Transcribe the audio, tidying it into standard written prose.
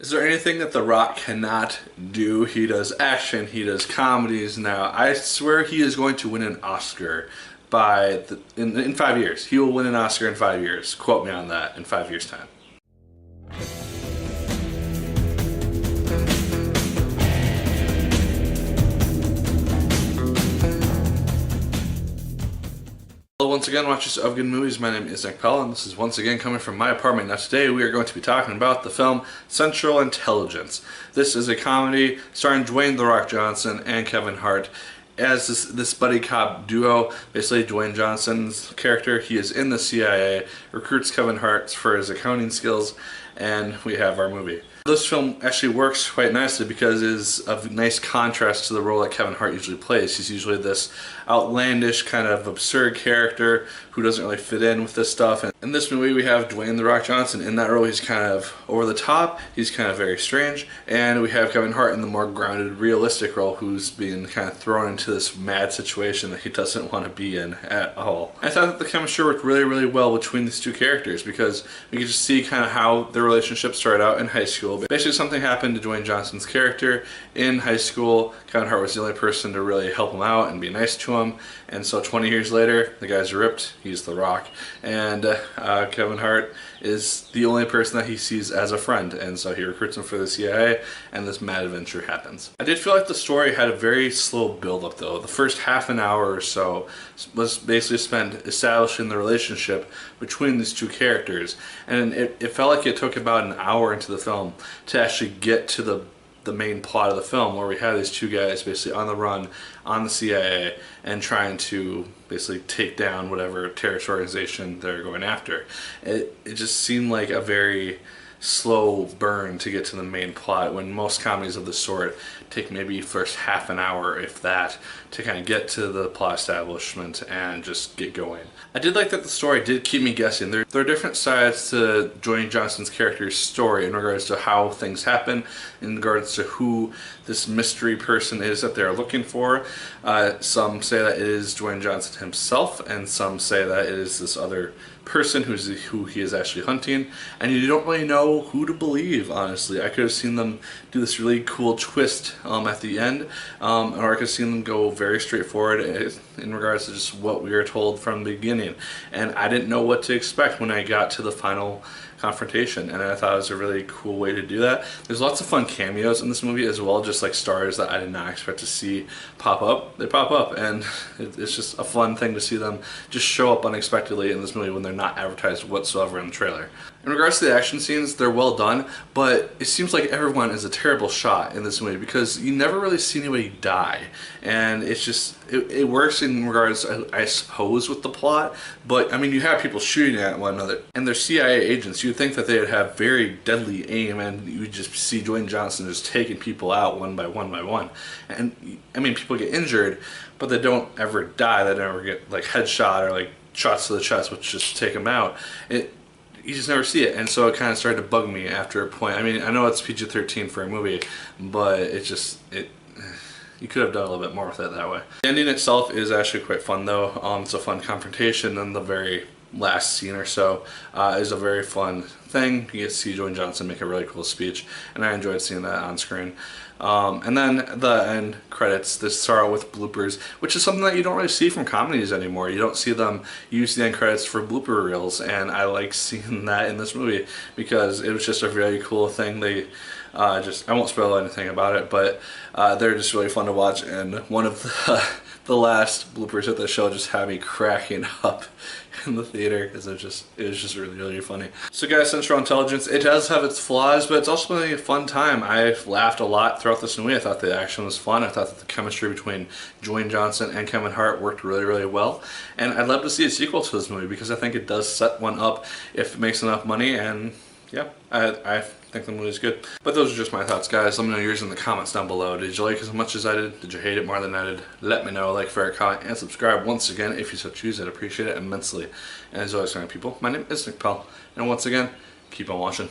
Is there anything that The Rock cannot do? He does action, he does comedies now. I swear he is going to win an Oscar in 5 years. He will win an Oscar in 5 years. Quote me on that in 5 years' time. Hello once again, watchers of good movies. My name is Nick Pell, and this is once again coming from my apartment. Now today we are going to be talking about the film Central Intelligence. This is a comedy starring Dwayne "The Rock" Johnson and Kevin Hart as this buddy cop duo. Basically, Dwayne Johnson's character, he is in the CIA, recruits Kevin Hart for his accounting skills, and we have our movie. This film actually works quite nicely because it is a nice contrast to the role that Kevin Hart usually plays. He's usually this outlandish, kind of absurd character who doesn't really fit in with this stuff. And in this movie we have Dwayne "The Rock" Johnson. In that role he's kind of over the top, he's kind of very strange, and we have Kevin Hart in the more grounded, realistic role who's being kind of thrown into this mad situation that he doesn't want to be in at all. I thought that the chemistry worked really, really well between these two characters because we could just see kind of how their relationship started out in high school. Basically something happened to Dwayne Johnson's character in high school. Kevin Hart was the only person to really help him out and be nice to him, and so 20 years later the guy's ripped, he's The Rock, and Kevin Hart is the only person that he sees as a friend, and so he recruits him for the CIA and this mad adventure happens. I did feel like the story had a very slow build up though. The first half an hour or so was basically spent establishing the relationship between these two characters, and it felt like it took about an hour into the film to actually get to the main plot of the film, where we have these two guys basically on the run on the CIA and trying to basically take down whatever terrorist organization they're going after. It just seemed like a very slow burn to get to the main plot, when most comedies of this sort take maybe first half an hour, if that, to kind of get to the plot establishment and just get going. I did like that the story did keep me guessing. There are different sides to Dwayne Johnson's character's story in regards to how things happen, in regards to who this mystery person is that they're looking for. Some say that it is Dwayne Johnson himself, and some say that it is this other person who he is actually hunting, and you don't really know who to believe, honestly. I could have seen them do this really cool twist at the end, or I could have seen them go very straightforward in regards to just what we were told from the beginning, and I didn't know what to expect when I got to the final confrontation, and I thought it was a really cool way to do that. There's lots of fun cameos in this movie as well, just like stars that I did not expect to see pop up. They pop up, and it's just a fun thing to see them just show up unexpectedly in this movie when they're not advertised whatsoever in the trailer. In regards to the action scenes, they're well done, but it seems like everyone is a terrible shot in this movie because you never really see anybody die, and it's just, it works in regards, I suppose, with the plot, but I mean, you have people shooting at one another, and they're CIA agents. You'd think that they would have very deadly aim, and you would just see Dwayne Johnson just taking people out one by one by one, and I mean, people get injured, but they don't ever die. They never get like headshot or like shots to the chest, which just take them out. You just never see it, and so it kind of started to bug me after a point. I mean, I know it's PG-13 for a movie, but you could have done a little bit more with it that way. The ending itself is actually quite fun though. It's a fun confrontation, and the very last scene or so is a very fun thing. You get to see Dwayne Johnson make a really cool speech, and I enjoyed seeing that on screen. And then the end credits, they start out with bloopers, which is something that you don't really see from comedies anymore. You don't see them use the end credits for blooper reels, and I like seeing that in this movie because it was just a very cool thing. They I won't spoil anything about it, but they're just really fun to watch, and one of the last bloopers at the show just had me cracking up in the theater because it was just really, really funny. So guys, Central Intelligence, it does have its flaws, but it's also been a fun time. I laughed a lot throughout this movie. I thought the action was fun. I thought that the chemistry between Dwayne Johnson and Kevin Hart worked really, really well, and I'd love to see a sequel to this movie because I think it does set one up if it makes enough money, and yeah, I think the movie's good. But those are just my thoughts, guys. Let me know yours in the comments down below. Did you like it as much as I did? Did you hate it more than I did? Let me know. Like, favorite, comment, and subscribe once again if you so choose. I'd appreciate it immensely. And as always, people, my name is Nick Pell, and once again, keep on watching.